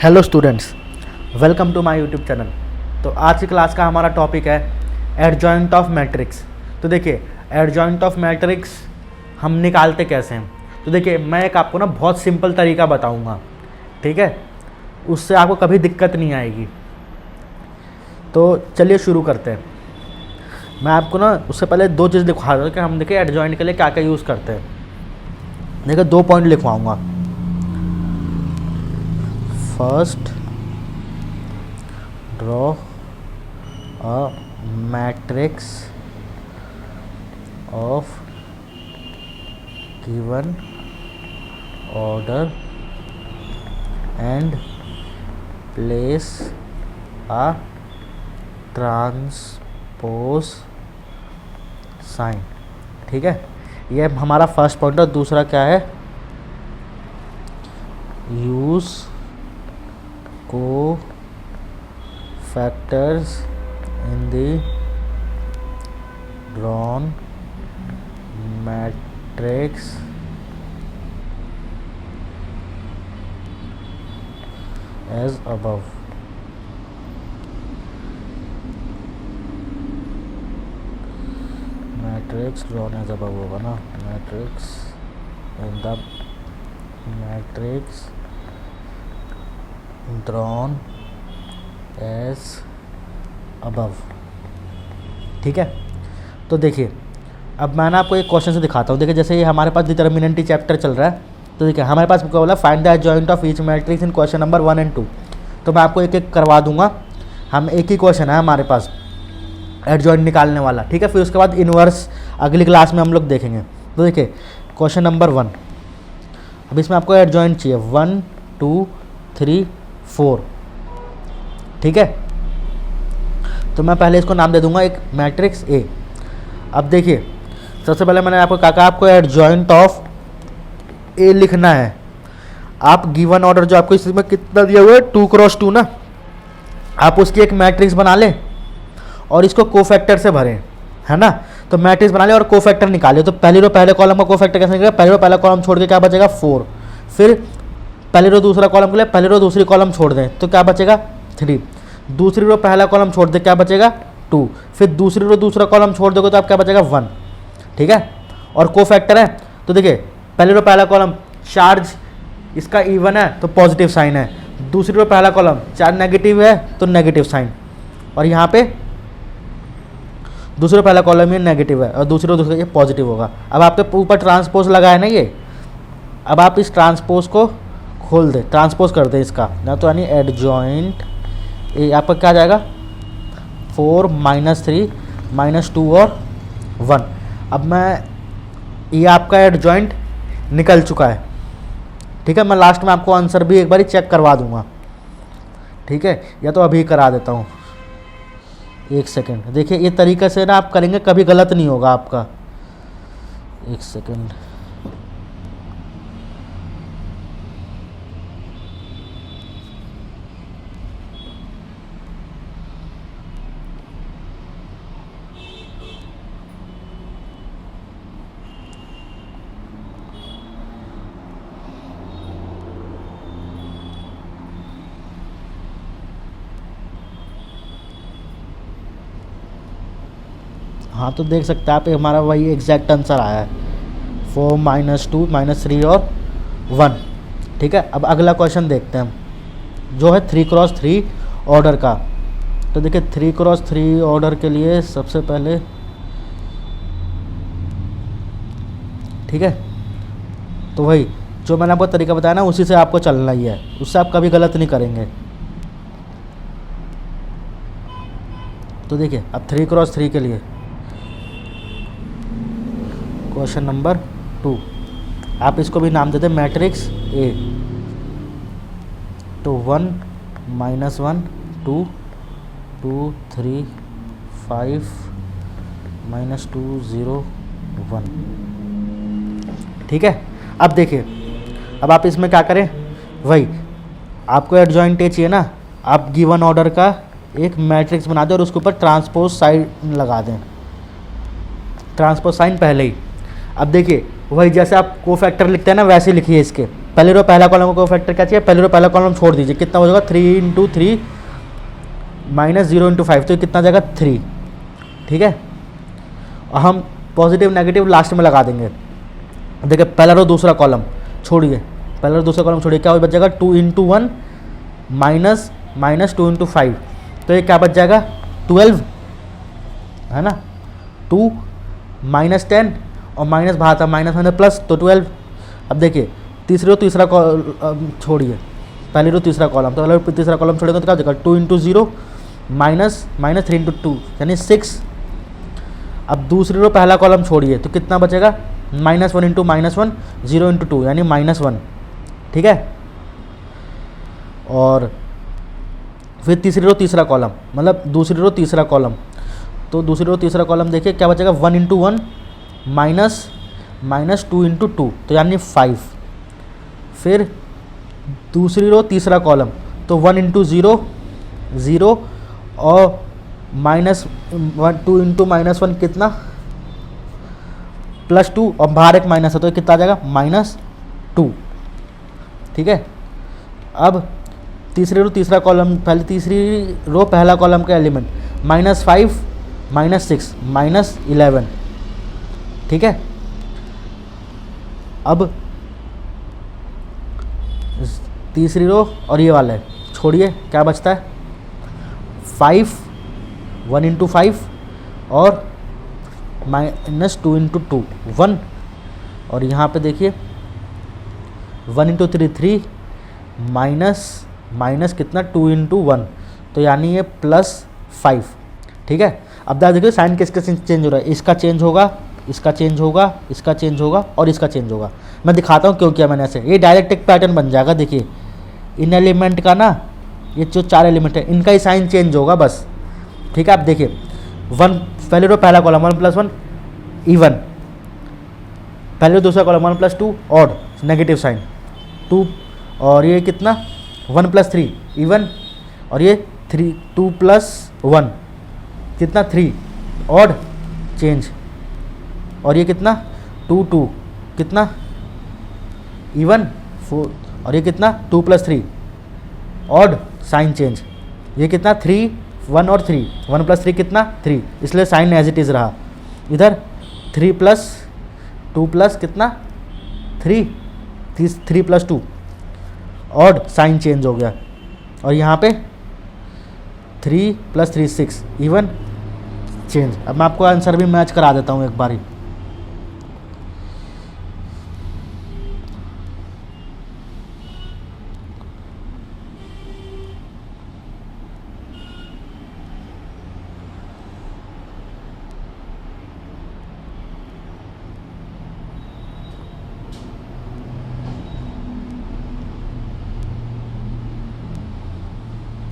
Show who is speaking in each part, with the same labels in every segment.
Speaker 1: Hello students, welcome to my YouTube channel. तो आज की क्लास का हमारा टॉपिक है एडजॉइंट ऑफ मैट्रिक्स। तो देखिए, एडजॉइंट ऑफ मैट्रिक्स हम निकालते कैसे हैं। तो देखिए, मैं एक आपको ना बहुत सिंपल तरीका बताऊंगा, ठीक है, उससे आपको कभी दिक्कत नहीं आएगी। तो चलिए शुरू करते हैं। मैं आपको ना उससे पहले दो चीज़ दिखा दूँ कि हम देखिए एडजॉइंट के लिए क्या क्या यूज़ करते हैं। देखिए, दो पॉइंट लिखवाऊँगा। First, draw a matrix of given order and place a transpose sign। ठीक है, ये हमारा फर्स्ट पॉइंट है। दूसरा क्या है, यूज को factors in the drawn matrix as above। Matrix drawn as above होगा ना, matrix in the matrix drawn as above. ठीक है, तो देखिए अब मैं ना आपको एक क्वेश्चन से दिखाता हूँ। देखिए, जैसे ये हमारे पास डिटर्मिनेंट चैप्टर चल रहा है, तो देखिए हमारे पास क्या बोला, find the adjoint of each matrix in question number 1 और 2। तो मैं आपको एक एक करवा दूंगा। हम एक ही क्वेश्चन है हमारे पास एडजॉइंट निकालने वाला, ठीक है। फिर उसके बाद इनवर्स अगली क्लास में हम लोग देखेंगे। तो देखिए क्वेश्चन नंबर 1, अब इसमें आपको एडजॉइंट चाहिए 1 2 3 4, ठीक है। तो मैं पहले इसको नाम दे दूंगा एक मैट्रिक्स ए। अब देखिए, सबसे पहले मैंने आपको कहा आपको एडजॉइंट ऑफ ए लिखना है। आप गिवन ऑर्डर जो आपको इसमें कितना दिया हुआ है 2 क्रॉस 2 ना, आप उसकी एक मैट्रिक्स बना लें और इसको कोफैक्टर से भरें, है ना। तो मैट्रिक्स बना ले और कोफैक्टर निकाले। तो पहली रो पहले कॉलम का कोफैक्टर कैसे निकलेगा, पहली रो पहला कॉलम छोड़ के क्या बचेगा 4, फिर पहली रो दूसरा कॉलम के लिए पहली रो दूसरी कॉलम छोड़ दें तो क्या बचेगा 3, दूसरी रो पहला कॉलम छोड़ दे क्या बचेगा 2, फिर दूसरी रो दूसरा कॉलम छोड़ दोगे तो आप क्या बचेगा 1, ठीक है। और कोफैक्टर है, तो देखिए पहली रो पहला कॉलम चार्ज इसका इवन है तो पॉजिटिव साइन है, दूसरी रो पहला कॉलम चार्ज नेगेटिव है तो नेगेटिव साइन, और यहाँ पे दूसरे पहला कॉलम ये नेगेटिव है और दूसरे दूसरे ये पॉजिटिव होगा। अब आपके ऊपर ट्रांसपोज लगा है ना ये, अब आप इस ट्रांसपोज को खोल दें, ट्रांसपोज कर दें इसका ना, तो यानी एडजॉइंट ये आपका क्या आ जाएगा 4 -3 -2 और 1। अब मैं ये आपका एडजॉइंट निकल चुका है, ठीक है। मैं लास्ट में आपको आंसर भी एक बार चेक करवा दूंगा, ठीक है, या तो अभी करा देता हूँ, एक सेकंड। देखिए ये तरीके से ना आप करेंगे कभी गलत नहीं होगा आपका। एक सेकंड, हाँ तो देख सकते हैं आप, हमारा वही एग्जैक्ट आंसर आया है 4 -2 -3 और 1, ठीक है। अब अगला क्वेश्चन देखते हैं हम, जो है 3 क्रॉस 3 ऑर्डर का। तो देखिए 3 क्रॉस 3 ऑर्डर के लिए सबसे पहले, ठीक है, तो वही जो मैंने आपको तरीका बताया ना उसी से आपको चलना ही है, उससे आप कभी गलत नहीं करेंगे। तो देखिए अब 3 क्रॉस 3 के लिए क्वेश्चन नंबर 2, आप इसको भी नाम देते मैट्रिक्स ए। तो 1 -1 2 2 3 5 -2 0 1, ठीक है। अब देखिए, अब आप इसमें क्या करें, वही आपको एडजॉइंट ए चाहिए ना, आप गिवन ऑर्डर का एक मैट्रिक्स बना दें और उसके ऊपर ट्रांसपोज साइन लगा दें, ट्रांसपोज साइन पहले ही। अब देखिए वही जैसे आप कोफैक्टर लिखते हैं ना वैसे लिखिए इसके, पहले रो पहला कॉलम को फैक्टर क्या चाहिए, पहले रो पहला कॉलम छोड़ दीजिए, कितना हो जाएगा 3 इंटू 3 माइनस 0 इंटू 5, तो ये कितना जाएगा 3। ठीक है, और हम पॉजिटिव नेगेटिव लास्ट में लगा देंगे। देखिए पहला रो दूसरा कॉलम छोड़िए, पहला रो दूसरा कॉलम छोड़िए, क्या बच जाएगा 2 इंटू 1 माइनस 2 इंटू 5, तो ये क्या बच जाएगा 12, है ना। 2 माइनस 10 और माइनस बाहर था, माइनस माइनस प्लस, तो 12। अब देखिए तीसरी रो तीसरा छोड़िए, पहली रो तीसरा कॉलम, तो पहले तीसरा कॉलम छोड़ेगा तो क्या हो जाएगा 2 इंटू 0 माइनस 3 इंटू 2 यानी 6। अब दूसरी रो पहला कॉलम छोड़िए तो कितना बचेगा -1 इंटू -1 0 इंटू 2 यानी -1। ठीक है, और फिर तीसरी रो तीसरा कॉलम, मतलब दूसरी रो तीसरा कॉलम, तो दूसरी रो तीसरा कॉलम देखिए क्या बचेगा 1 इंटू 1 माइनस 2 इंटू 2 तो यानी 5। फिर दूसरी रो तीसरा कॉलम, तो 1 इंटू 0 0 और -2 इंटू -1 कितना +2 और बाहर एक माइनस है तो कितना आ जाएगा -2। ठीक है, अब तीसरी रो तीसरा कॉलम, पहले तीसरी रो पहला कॉलम का एलिमेंट -5 -6 -11। ठीक है, अब तीसरी रो और ये वाला है छोड़िए, क्या बचता है 5 1 इंटू 5 और -2 इंटू 2 1, और यहाँ पे देखिए 1 इंटू 3 3 माइनस कितना 2 इंटू 1 तो यानी ये +5। ठीक है, अब देखिए साइन किसका चेंज हो रहा है, इसका चेंज होगा, इसका चेंज होगा, इसका चेंज होगा और इसका चेंज होगा। मैं दिखाता हूँ क्यों किया मैंने ऐसे, ये डायरेक्ट एक पैटर्न बन जाएगा। देखिए इन एलिमेंट का ना, ये जो 4 एलिमेंट है इनका ही साइन चेंज होगा बस। ठीक है, आप देखिए 1 पहले रो पहला कॉलम 1 + 1 इवन, पहले रो दूसरा कॉलम 1 + 2 ऑड नेगेटिव साइन 2, और ये कितना 1 + 3 इवन, और ये 2 + 1 कितना 3 ऑड चेंज, और ये कितना 2 2 कितना इवन 4, और ये कितना 2 + 3 ऑड साइन चेंज, ये कितना 3 1 और 3 1 + 3 कितना 3, इसलिए साइन एज इट इज़ रहा। इधर 3 + 2 + कितना 3 + 2 ऑड साइन चेंज हो गया, और यहाँ पे 3 + 3 6 इवन चेंज। अब मैं आपको आंसर भी मैच करा देता हूँ एक बारी।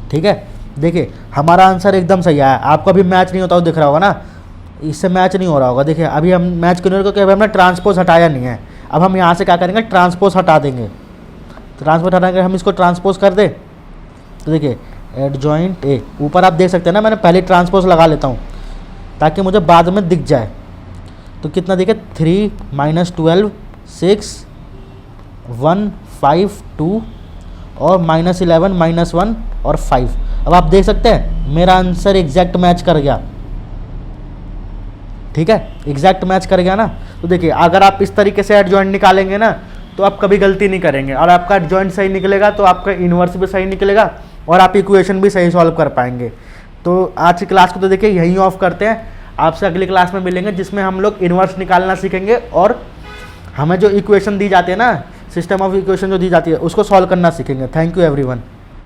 Speaker 1: ठीक है, देखिए हमारा आंसर एकदम सही आया। आपको अभी मैच नहीं होता, दिख रहा होगा ना, इससे मैच नहीं हो रहा होगा। देखिए अभी हम मैच क्यों नहीं हो रहा, क्योंकि अभी हमने ट्रांसपोज हटाया नहीं है। अब हम यहाँ से क्या करेंगे, ट्रांसपोज हटा देंगे। ट्रांसपोज हटाएंगे, हम इसको ट्रांसपोज कर दें तो देखिए एडजॉइंट ए, ऊपर आप देख सकते हैं ना, मैंने पहले ट्रांसपोज लगा लेता हूँ ताकि मुझे बाद में दिख जाए। तो कितना देखिए 3 - 12 6 1 5 2 और -11 -1 और 5। अब आप देख सकते हैं मेरा आंसर एग्जैक्ट मैच कर गया। ठीक है, एग्जैक्ट मैच कर गया ना। तो देखिए अगर आप इस तरीके से एडजॉइंट निकालेंगे ना तो आप कभी गलती नहीं करेंगे, और आपका एडजॉइंट सही निकलेगा तो आपका इन्वर्स भी सही निकलेगा और आप इक्वेशन भी सही सॉल्व कर पाएंगे। तो आज की क्लास को तो देखिए यहीं ऑफ करते हैं। आपसे अगली क्लास में मिलेंगे जिसमें हम लोग इन्वर्स निकालना सीखेंगे और हमें जो इक्वेशन दी जाती है ना, सिस्टम ऑफ इक्वेशन जो दी जाती है उसको सॉल्व करना सीखेंगे। Thank you everyone.